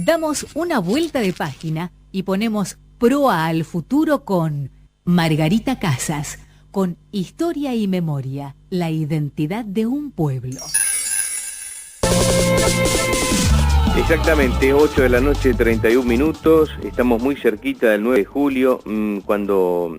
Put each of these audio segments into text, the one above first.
Damos una vuelta de página y ponemos proa al futuro con Margarita Casas, con Historia y Memoria, la identidad de un pueblo. Exactamente, 8 de la noche, 31 minutos, estamos muy cerquita del 9 de julio, cuando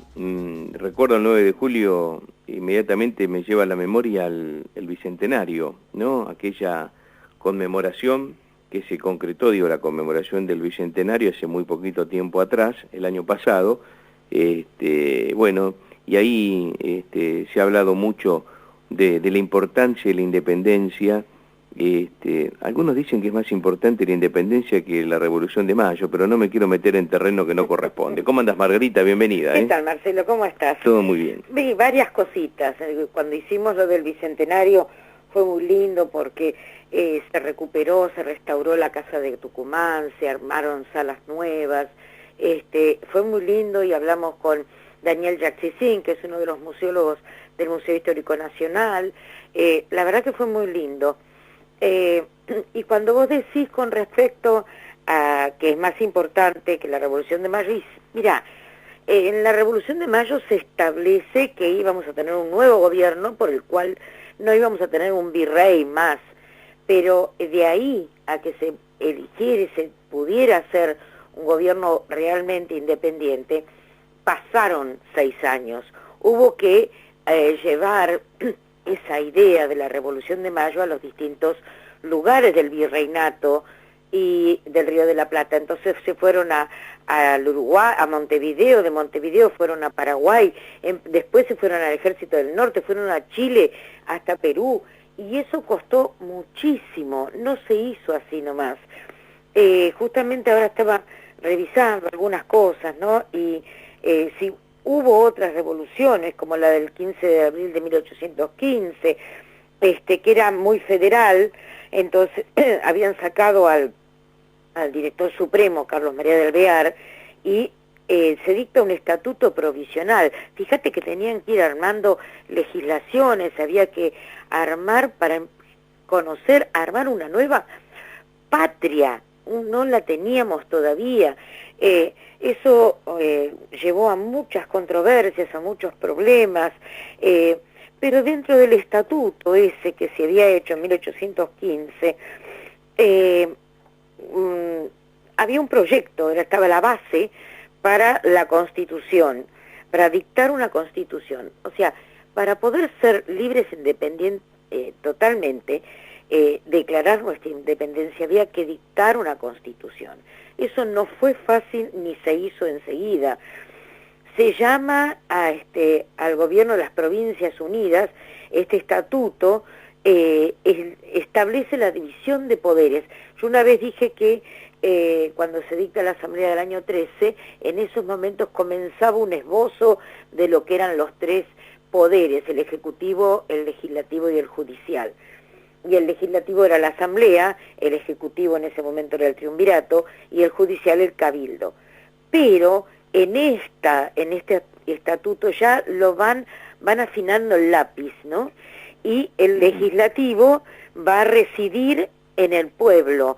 recuerdo el 9 de julio, inmediatamente me lleva a la memoria el Bicentenario, ¿no? Aquella conmemoración que se concretó, la conmemoración del Bicentenario hace muy poquito tiempo atrás, el año pasado, bueno, y ahí se ha hablado mucho de la importancia de la independencia. Algunos dicen que es más importante la independencia que la Revolución de Mayo, pero no me quiero meter en terreno que no corresponde. ¿Cómo andas, Margarita? Bienvenida. ¿Qué tal, Marcelo? ¿Cómo estás? Todo muy bien. Vi varias cositas. Cuando hicimos lo del Bicentenario fue muy lindo porque se recuperó, se restauró la Casa de Tucumán, se armaron salas nuevas. Fue muy lindo y hablamos con Daniel Yaxicín, que es uno de los museólogos del Museo Histórico Nacional. La verdad que fue muy lindo. Y cuando vos decís con respecto a que es más importante que la Revolución de Mayo, mirá, en la Revolución de Mayo se establece que íbamos a tener un nuevo gobierno por el cual no íbamos a tener un virrey más, pero de ahí a que se eligiera y se pudiera hacer un gobierno realmente independiente, pasaron 6 años. Hubo que llevar esa idea de la Revolución de Mayo a los distintos lugares del virreinato y del Río de la Plata. Entonces se fueron al Uruguay, a Montevideo, de Montevideo fueron a Paraguay, después se fueron al Ejército del Norte, fueron a Chile, hasta Perú, y eso costó muchísimo, no se hizo así nomás. Justamente ahora estaba revisando algunas cosas, ¿no? Y si hubo otras revoluciones, como la del 15 de abril de 1815, que era muy federal, entonces habían sacado al director supremo, Carlos María de Alvear, y se dicta un estatuto provisional. Fíjate que tenían que ir armando legislaciones, había que armar para armar una nueva patria, no la teníamos todavía. Eso llevó a muchas controversias, a muchos problemas, pero dentro del estatuto ese que se había hecho en 1815, había un proyecto, estaba la base para la Constitución, para dictar una Constitución. O sea, para poder ser libres e independientes totalmente, declarar nuestra independencia, había que dictar una Constitución. Eso no fue fácil ni se hizo enseguida. Se llama al gobierno de las Provincias Unidas, este estatuto establece la división de poderes. Yo una vez dije que cuando se dicta la Asamblea del año 13, en esos momentos comenzaba un esbozo de lo que eran los 3 poderes, el Ejecutivo, el Legislativo y el Judicial. Y el Legislativo era la Asamblea, el Ejecutivo en ese momento era el Triunvirato y el Judicial el Cabildo. Pero en este estatuto ya lo van afinando el lápiz, ¿no? Y el Legislativo va a residir en el pueblo,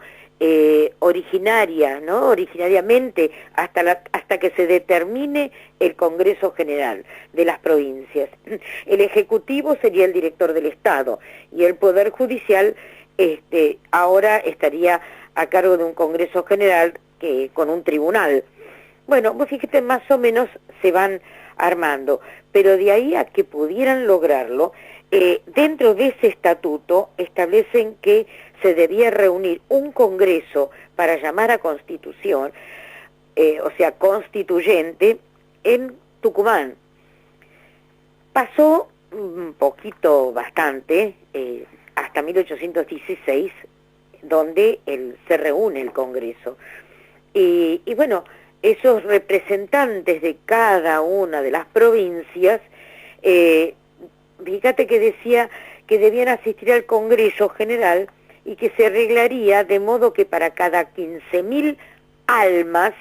originariamente hasta que se determine el Congreso General de las provincias. El Ejecutivo sería el director del Estado y el Poder Judicial ahora estaría a cargo de un Congreso General con un tribunal. Bueno, vos fíjate, más o menos se van armando, pero de ahí a que pudieran lograrlo, dentro de ese estatuto establecen que se debía reunir un congreso para llamar a constitución, o sea, constituyente, en Tucumán. Pasó un poquito, bastante, hasta 1816, donde se reúne el congreso. Y bueno, esos representantes de cada una de las provincias, fíjate que decía que debían asistir al Congreso General y que se arreglaría de modo que para cada 15.000 almas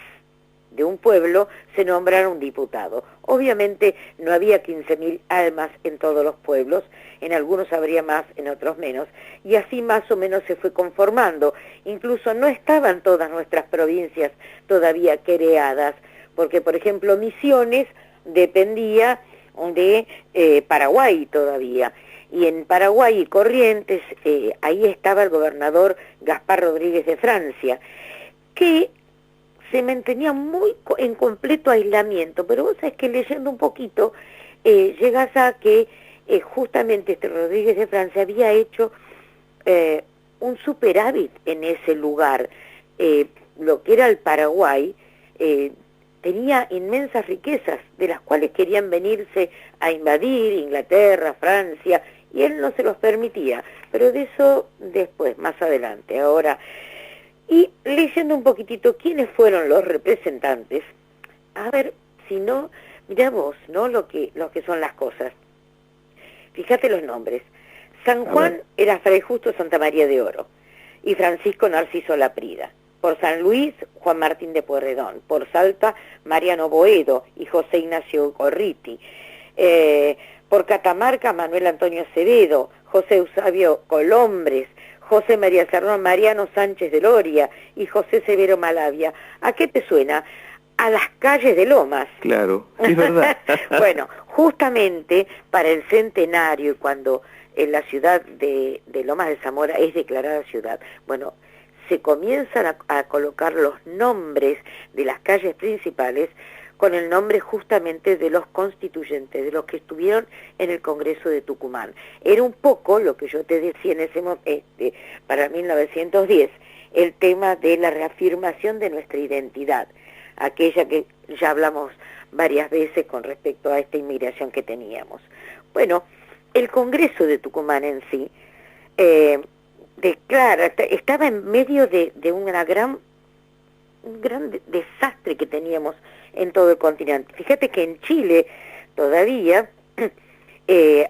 de un pueblo se nombrara un diputado. Obviamente no había 15.000 almas en todos los pueblos, en algunos habría más, en otros menos, y así más o menos se fue conformando. Incluso no estaban todas nuestras provincias todavía creadas, porque por ejemplo Misiones dependía de Paraguay todavía, y en Paraguay y Corrientes ahí estaba el gobernador Gaspar Rodríguez de Francia, que se mantenía muy en completo aislamiento, pero vos sabés que leyendo un poquito llegas a que justamente este Rodríguez de Francia había hecho un superávit en ese lugar. Lo que era el Paraguay tenía inmensas riquezas, de las cuales querían venirse a invadir Inglaterra, Francia, y él no se los permitía, pero de eso después, más adelante. Ahora, y leyendo un poquitito quiénes fueron los representantes, a ver, si no, mirá vos, ¿no? Lo que son las cosas. Fíjate los nombres. San Juan era Fray Justo Santa María de Oro y Francisco Narciso Laprida. Por San Luis, Juan Martín de Pueyrredón. Por Salta, Mariano Boedo y José Ignacio Gorriti. Por Catamarca, Manuel Antonio Acevedo, José Eusebio Colombres, José María Serrón, Mariano Sánchez de Loria y José Severo Malavia. ¿A qué te suena? A las calles de Lomas. Claro, es verdad. Bueno, justamente para el centenario, cuando en la ciudad de Lomas de Zamora es declarada ciudad, bueno, se comienzan a colocar los nombres de las calles principales con el nombre justamente de los constituyentes, de los que estuvieron en el Congreso de Tucumán. Era un poco lo que yo te decía en ese momento, para 1910, el tema de la reafirmación de nuestra identidad, aquella que ya hablamos varias veces con respecto a esta inmigración que teníamos. Bueno, el Congreso de Tucumán en sí declara, estaba en medio de un gran desastre que teníamos en todo el continente. Fíjate que en Chile todavía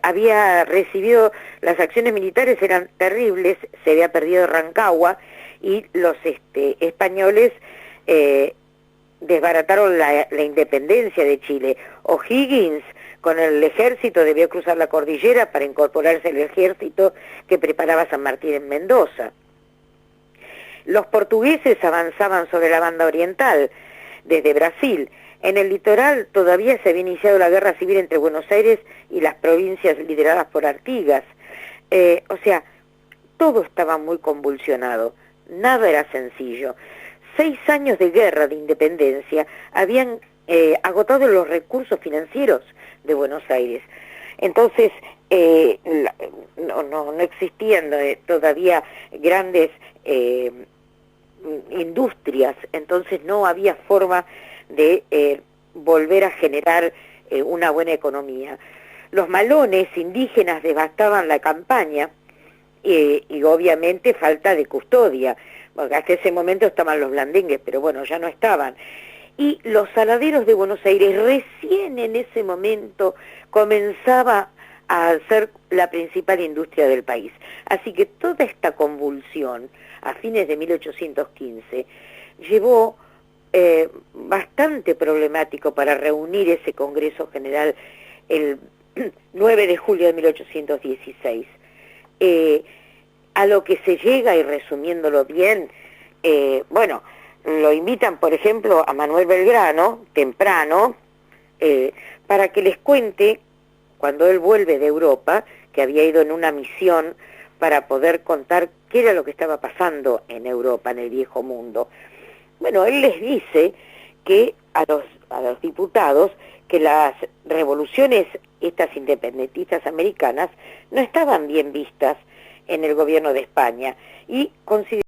había recibido, las acciones militares eran terribles, se había perdido Rancagua y los españoles desbarataron la independencia de Chile. O'Higgins con el ejército debió cruzar la cordillera para incorporarse al ejército que preparaba San Martín en Mendoza. Los portugueses avanzaban sobre la banda oriental, desde Brasil. En el litoral todavía se había iniciado la guerra civil entre Buenos Aires y las provincias lideradas por Artigas. O sea, todo estaba muy convulsionado, nada era sencillo. 6 años de guerra de independencia habían agotado los recursos financieros de Buenos Aires. Entonces, no existían todavía grandes industrias, entonces no había forma de volver a generar una buena economía. Los malones indígenas devastaban la campaña y obviamente falta de custodia, porque hasta ese momento estaban los blandengues, pero bueno, ya no estaban. Y los saladeros de Buenos Aires recién en ese momento comenzaba a ser la principal industria del país. Así que toda esta convulsión a fines de 1815 llevó bastante problemático para reunir ese Congreso General el 9 de julio de 1816. A lo que se llega, y resumiéndolo bien, bueno, lo invitan, por ejemplo, a Manuel Belgrano, temprano, para que les cuente, cuando él vuelve de Europa, que había ido en una misión para poder contar qué era lo que estaba pasando en Europa, en el viejo mundo. Bueno, él les dice que a los diputados que las revoluciones, estas independentistas americanas, no estaban bien vistas en el gobierno de España, y consideró